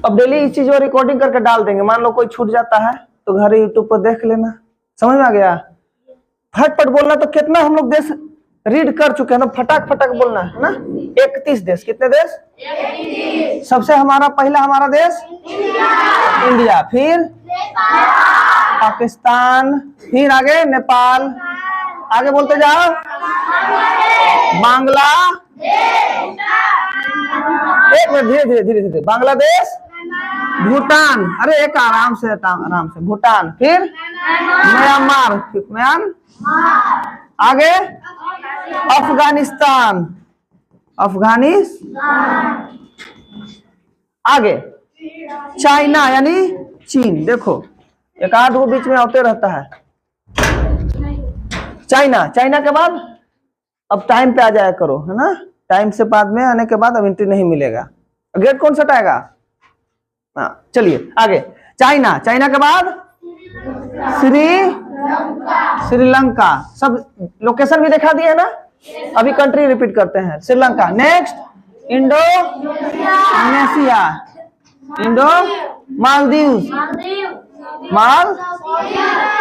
अब डेली इस चीज को रिकॉर्डिंग करके डाल देंगे, मान लो कोई छूट जाता है तो घर यूट्यूब पर देख लेना। समझ में आ गया? फटफट बोलना। तो कितना हम लोग देश रीड कर चुके हैं, तो फटाक फटाक बोलना है ना। 31 देश। कितने देश? 31। सबसे हमारा पहला हमारा देश इंडिया, फिर पाकिस्तान, फिर आगे नेपाल, आगे बोलते जाओ, बांग्लादेश, एक मिनट, धीरे धीरे धीरे धीरे, बांग्लादेश, भूटान, अरे एक आराम से भूटान, फिर म्यांमार, आगे अफगानिस्तान, आगे चाइना यानी चीन। देखो एक आध वो बीच में आते रहता है। चाइना के बाद अब टाइम पे आ जाया करो, है ना। टाइम से बाद में आने के बाद अब एंट्री नहीं मिलेगा। गेट कौन सा टाएगा? हाँ चलिए आगे। चाइना के बाद श्रीलंका। सब लोकेशन भी दिखा दिए है ना। अभी कंट्री रिपीट करते हैं। श्रीलंका। नेक्स्ट इंडोनेशिया, मालदीव,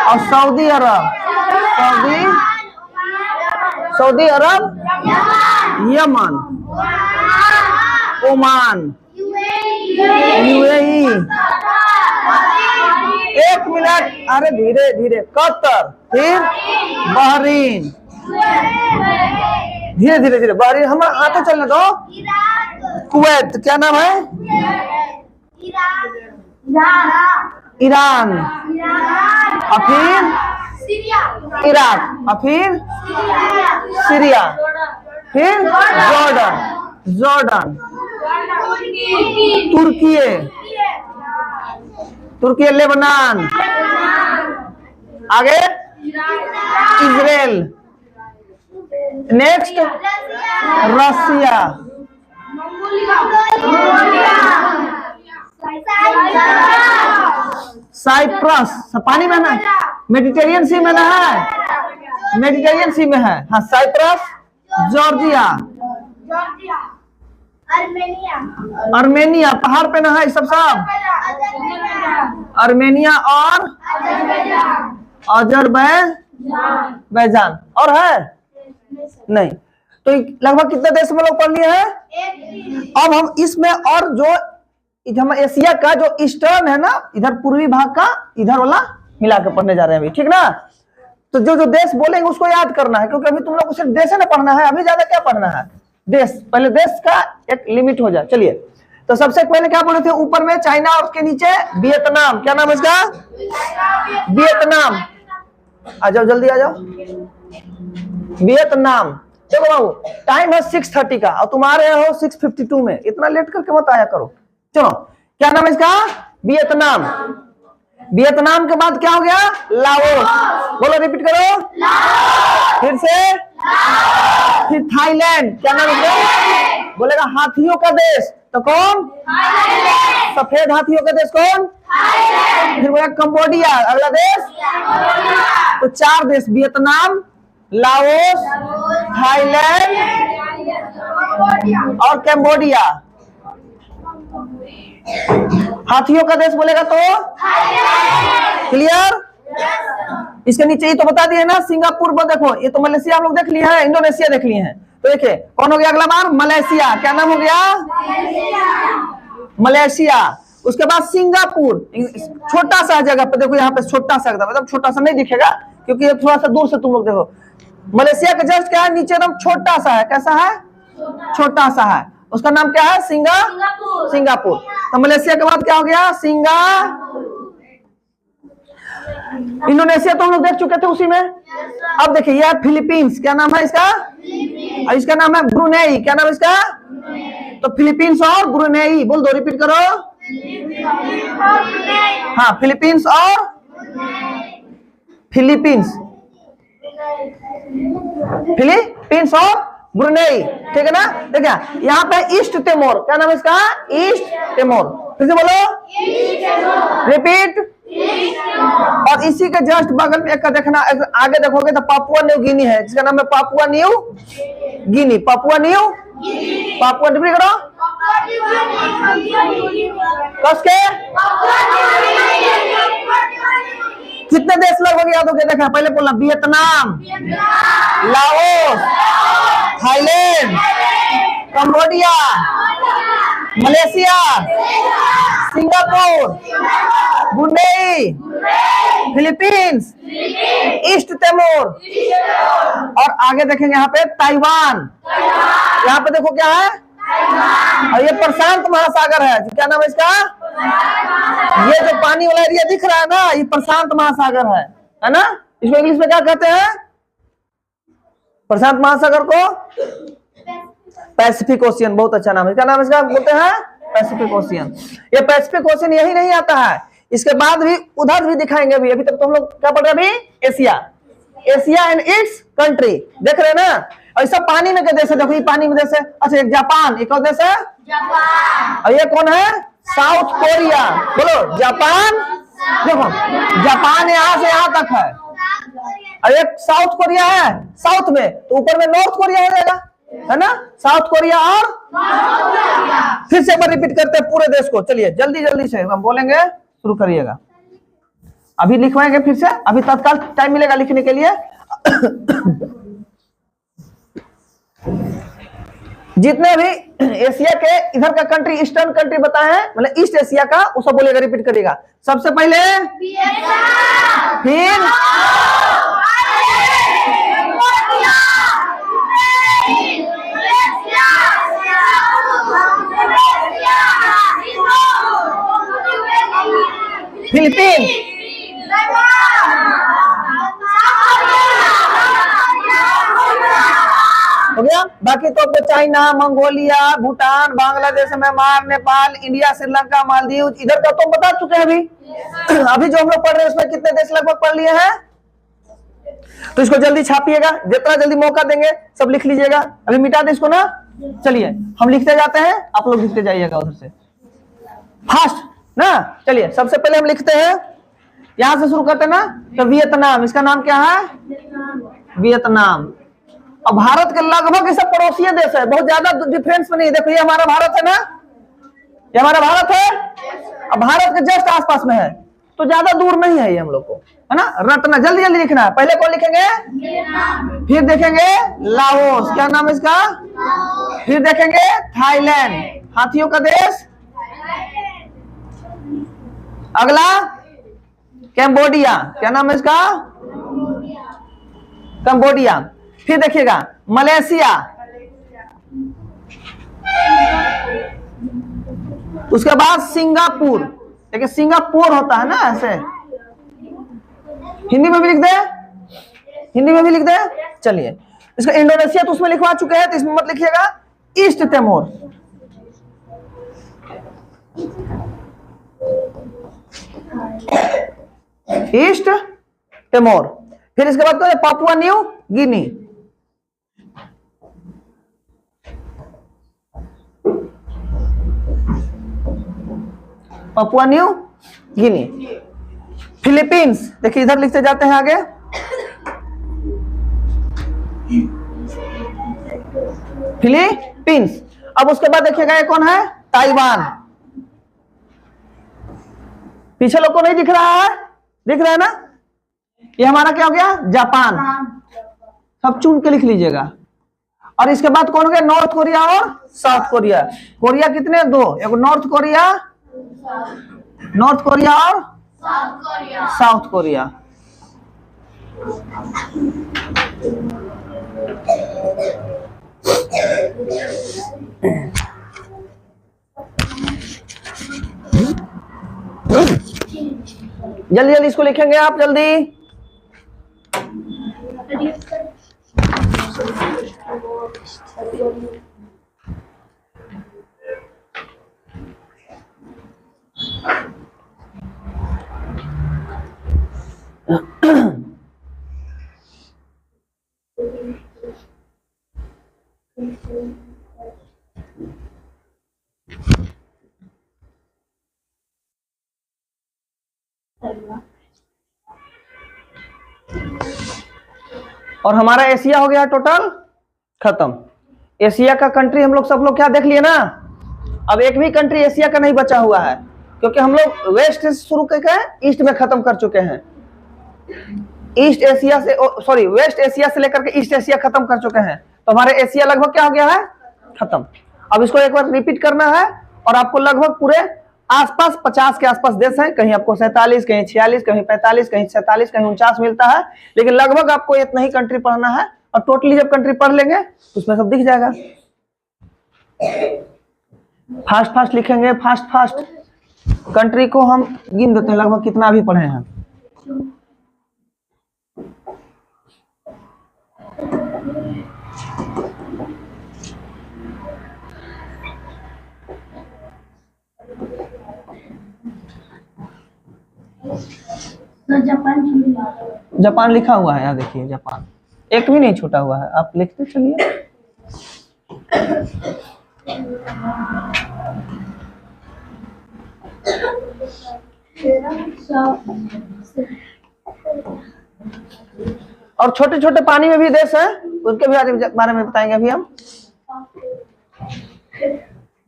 और सऊदी अरब, यमन, ओमान, यूएई, एक मिनट, अरे धीरे धीरे, कतर, फिर बहरीन, धीरे धीरे धीरे, बहरीन हम आते चलने दो। कुवैत, क्या नाम है? ईरान, और फिर इराक, और फिर सीरिया, फिर जॉर्डन, तुर्की, लेबनान, आगे इजराइल, नेक्स्ट रसिया, साइप्रस, पानी में ना, मेडिटेरियन सी में ना है, मेडिटेरियन सी में है। हाँ साइप्रस, जॉर्जिया, अर्मेनिया पहाड़ पे ना है सब अर्मेनिया और अजरबैजान, और है नहीं। तो लगभग कितने देश में लोग पढ़ लिए हैं? अब हम इसमें और जो हम एशिया का जो ईस्टर्न है ना, इधर पूर्वी भाग का, इधर वाला मिला के पढ़ने जा रहे हैं अभी, ठीक ना। तो जो जो देश बोलेंगे उसको याद करना है, क्योंकि अभी तुम लोग को सिर्फ देश है ना पढ़ना है, अभी ज्यादा क्या पढ़ना है? देश। पहले देश का एक लिमिट हो जाए। चलिए तो सबसे पहले क्या बोले थे? ऊपर में चाइना और उसके नीचे वियतनाम। क्या नाम है इसका? वियतनाम। आ जाओ जल्दी आ जाओ। वियतनाम। देखो बाबू टाइम है 6:30 का और तुम आ रहे हो 6:52 में, इतना लेट करके मत आया करो। चलो क्या नाम है इसका? वियतनाम। वियतनाम के बाद क्या हो गया? लाओस। बोलो रिपीट करो। फिर से फिर थाईलैंड। क्या नाम है? बोलेगा हाथियों का देश, तो कौन? सफेद हाथियों का देश कौन? फिर बोला कंबोडिया। अगला देश? तो 4 देश, वियतनाम, लाओस, थाईलैंड और कंबोडिया। हाथियों का देश बोलेगा तो क्लियर। इसके नीचे ही तो बता दिए ना, सिंगापुर। देखो ये तो मलेशिया हम लोग देख लिए हैं, इंडोनेशिया देख लिए हैं। तो देखिए कौन हो गया अगला बार? मलेशिया। क्या नाम हो गया? मलेशिया। उसके बाद सिंगापुर, छोटा सा जगह पे देखो, यहाँ पे छोटा सा, मतलब छोटा सा नहीं दिखेगा क्योंकि ये थोड़ा सा दूर से तुम लोग देखो। मलेशिया का जस्ट क्या है? नीचे एकदम छोटा सा है। कैसा है? छोटा सा है। उसका नाम क्या है? सिंगापुर। तो मलेशिया के बाद क्या हो गया? इंडोनेशिया तो हम लोग देख चुके थे उसी में। अब देखिए यह फिलीपींस। क्या नाम है इसका? और इसका नाम है ब्रुनेई। क्या नाम है इसका? तो फिलीपींस और ब्रुनेई बोल दो, रिपीट करो। हाँ फिलीपींस और फिलीपींस और ब्रुनेई, ठीक है ना। देखिए यहाँ पे ईस्ट तिमोर। क्या नाम है इसका? East Timor. फिर से बोलो, रिपीट। और इसी के जस्ट बगल में एक का देखना, आगे देखोगे तो पापुआ न्यू गिनी है, जिसका नाम है Papua New Guinea. Papua new, repeat करो। याद हो गया, देखा पहले बोलना Vietnam, Laos, Thailand, Cambodia, Malaysia, Singapore, Brunei, Philippines, east Timor, और आगे देखेंगे यहाँ पे ताइवान। यहाँ पे देखो क्या है, और ये प्रशांत महासागर है। क्या नाम है इसका? ये जो पानी वाला एरिया दिख रहा है ना, ये प्रशांत महासागर है ना। इसको इंग्लिश में क्या कहते हैं? प्रशांत महासागर को पैसिफिक ओशियन। बहुत अच्छा नाम है। क्या नाम है इसका? बोलते हैं पैसिफिक ओशियन। ये पैसिफिक ओशियन यही नहीं आता है, इसके बाद भी उधर भी दिखाएंगे भी। अभी तक तो हम लोग क्या पढ़ रहे हैं? अभी Asia, Asia and it's country देख रहे हैं ना। और सब पानी में के देश है। देखो ये पानी में देश है। अच्छा, एक जापान, एक और देश है जापान, और ये कौन है? South Korea. बोलो जापान। देखो जापान यहाँ से यहाँ तक है, और एक साउथ कोरिया है साउथ में, तो ऊपर में नॉर्थ कोरिया हो जाएगा, है ना। साउथ कोरिया और फिर से एक बार रिपीट करते हैं पूरे देश को। चलिए जल्दी जल्दी से हम बोलेंगे, शुरू करिएगा। अभी लिखवाएंगे फिर से, अभी तत्काल टाइम मिलेगा लिखने के लिए। जितने भी एशिया के इधर का कंट्री, ईस्टर्न कंट्री बताए हैं, मतलब ईस्ट एशिया का, वो सब बोलेगा, रिपीट करिएगा। सबसे पहले फिर फिलीपींस, हो गया। बाकी तो China, Mongolia, Bhutan, Bangladesh, Myanmar, Nepal, India, Sri Lanka, Maldives, इधर का तो बता चुके हैं अभी। अभी जो हम लोग पढ़ रहे हैं उसमें कितने देश लगभग पढ़ लिए हैं? तो इसको जल्दी छापिएगा, जितना जल्दी मौका देंगे सब लिख लीजिएगा। अभी मिटा दे इसको ना। चलिए हम लिखते जाते हैं, आप लोग लिखते जाइएगा उधर से फास्ट ना। चलिए सबसे पहले हम लिखते हैं, यहां से शुरू करते हैं ना। तो वियतनाम, इसका नाम क्या है? वियतनाम। और भारत के लगभग सब पड़ोसी देश है, बहुत ज्यादा डिफरेंस में नहीं। देखो ये हमारा भारत है ना, ये हमारा भारत है, अब भारत के जस्ट आसपास में है, तो ज्यादा दूर नहीं है ये हम लोग को, है ना। रटना, जल्दी जल्दी लिखना है। पहले कौन लिखेंगे? फिर देखेंगे लाओस, क्या नाम है इसका? फिर देखेंगे थाईलैंड, हाथियों का देश। अगला कैम्बोडिया, क्या नाम है इसका? कंबोडिया। फिर देखिएगा मलेशिया, उसके बाद सिंगापुर। देखिए सिंगापुर होता है ना ऐसे, हिंदी में भी लिख दे, हिंदी में भी लिख दे। चलिए इसका इंडोनेशिया तो उसमें लिखवा चुके हैं, तो इसमें मत लिखिएगा। East Timor, east Timor. फिर इसके बाद तो Papua New Guinea, Papua New Guinea. Philippines, देखिए इधर लिखते जाते हैं आगे। फिलीपींस। अब उसके बाद देखिएगा ये कौन है? ताइवान। पीछे लोग को नहीं दिख रहा है? दिख रहा है ना। ये हमारा क्या हो गया? जापान। सब चुन के लिख लीजिएगा। और इसके बाद कौन हो गया? नॉर्थ कोरिया और साउथ कोरिया। कोरिया कितने? दो, एक नॉर्थ कोरिया, नॉर्थ कोरिया और साउथ कोरिया। जल्दी जल्दी इसको लिखेंगे आप, जल्दी। और हमारा एशिया हो गया टोटल खत्म। एशिया का कंट्री हम लोग सब लोग क्या देख लिए ना। अब एक भी कंट्री एशिया का नहीं बचा हुआ है, क्योंकि हम लोग वेस्ट से शुरू करके ईस्ट में खत्म कर चुके हैं। ईस्ट एशिया से, सॉरी वेस्ट एशिया से लेकर के ईस्ट एशिया खत्म कर चुके हैं, तो हमारे एशिया लगभग क्या हो गया है, खत्म। अब इसको एक बार रिपीट करना है और आपको लगभग पूरे आसपास 50 के आसपास देश है, कहीं आपको 47, कहीं 46, कहीं 45, कहीं 47, कहीं 49 मिलता है, लेकिन लगभग आपको इतना ही कंट्री पढ़ना है और टोटली जब कंट्री पढ़ लेंगे तो उसमें सब दिख जाएगा। फास्ट फास्ट लिखेंगे, फास्ट फास्ट। कंट्री को हम गिन देते हैं लगभग कितना भी पढ़े हैं। जापान लिखा हुआ है यहाँ, देखिए जापान एक भी नहीं छूटा हुआ है, आप लिखते चलिए। और छोटे छोटे पानी में भी देश है, उनके भी बारे में बताएंगे अभी हम।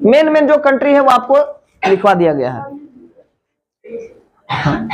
मेन मेन जो कंट्री है वो आपको लिखवा दिया गया है। हाँ।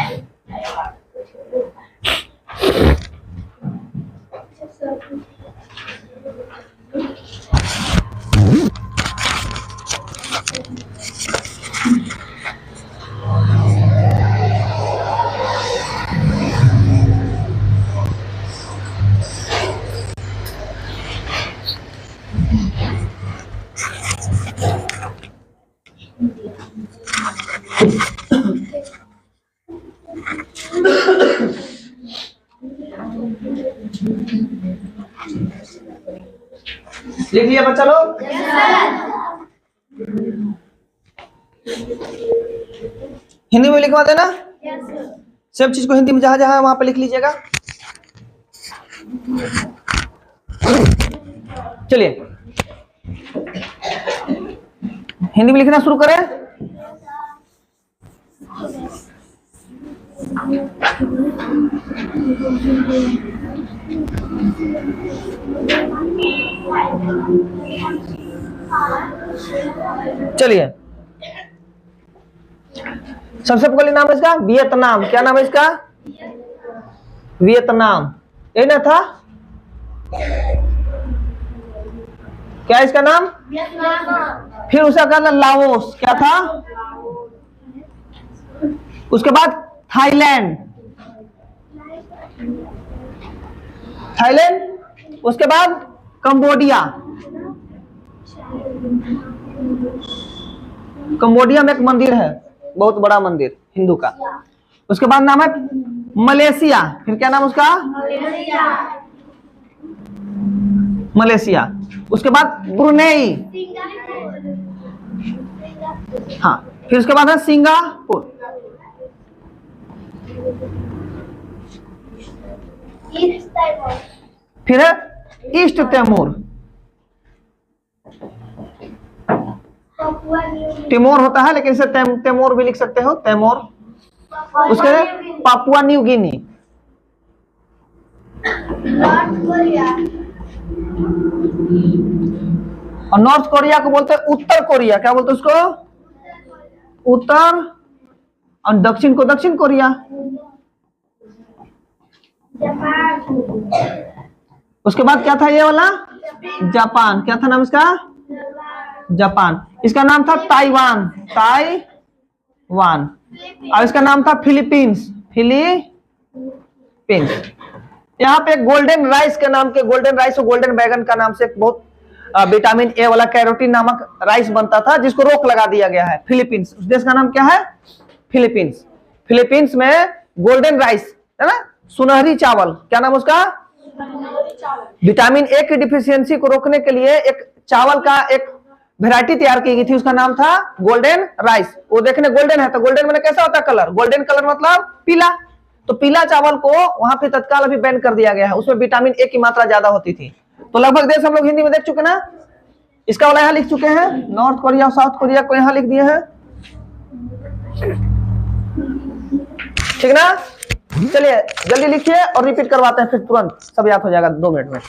लिख लिया बच्चा लोग? हिंदी में लिखवा देना। सब चीज को हिंदी में जहां जहां है वहां पे लिख लीजिएगा। चलिए हिंदी में लिखना शुरू करें। चलिए सबसे पहले नाम है इसका वियतनाम। क्या नाम है इसका? वियतनाम। ये ना था क्या इसका नाम? फिर उसका कहना लाओस। क्या था? उसके बाद थाईलैंड, थाईलैंड। उसके बाद कंबोडिया, कंबोडिया में एक मंदिर है, बहुत बड़ा मंदिर हिंदू का। उसके बाद नाम है मलेशिया। फिर क्या नाम उसका? मलेशिया। उसके बाद ब्रुनेई। हाँ, फिर उसके बाद है सिंगापुर। फिर है ईस्ट तिमोर। तिमोर होता है लेकिन इसे तिमोर भी लिख सकते हो, तिमोर। उसके बाद पापुआ न्यू गिनी। और नॉर्थ कोरिया को बोलते हैं उत्तर कोरिया। क्या बोलते हैं उसको? उत्तर। और दक्षिण को दक्षिण कोरिया। उसके बाद क्या था ये वाला? जापान। क्या था नाम इसका? जापान। इसका नाम था ताइवान, ताइवान। और इसका नाम था फिलीपींस, फिलीपींस। यहाँ पे गोल्डन राइस के नाम के, गोल्डन राइस और गोल्डन बैगन का नाम से एक बहुत विटामिन ए वाला कैरोटीन नामक राइस बनता था, जिसको रोक लगा दिया गया है। फिलीपींस, उस देश का नाम क्या है? फिलीपींस। फिलीपींस में गोल्डन राइस है ना, सुनहरी चावल। क्या नाम उसका? विटामिन ए की डिफिशियंसी को रोकने के लिए एक चावल का एक वैरायटी तैयार की गई थी, उसका नाम था गोल्डन राइस। वो देखने गोल्डन है, तो गोल्डन मैंने कैसा होता है कलर? गोल्डन कलर मतलब पीला। तो पीला चावल को वहां पे तत्काल अभी बैन कर दिया गया है, उसमें विटामिन ए की मात्रा ज्यादा होती थी। तो लगभग देश हम लोग हिंदी में देख चुके ना। इसका वाला यहाँ लिख चुके हैं, नॉर्थ कोरिया और साउथ कोरिया को यहाँ लिख दिए हैं। ठीक ना? चलिए जल्दी लिखिए और रिपीट करवाते हैं, फिर तुरंत सब याद हो जाएगा 2 मिनट में।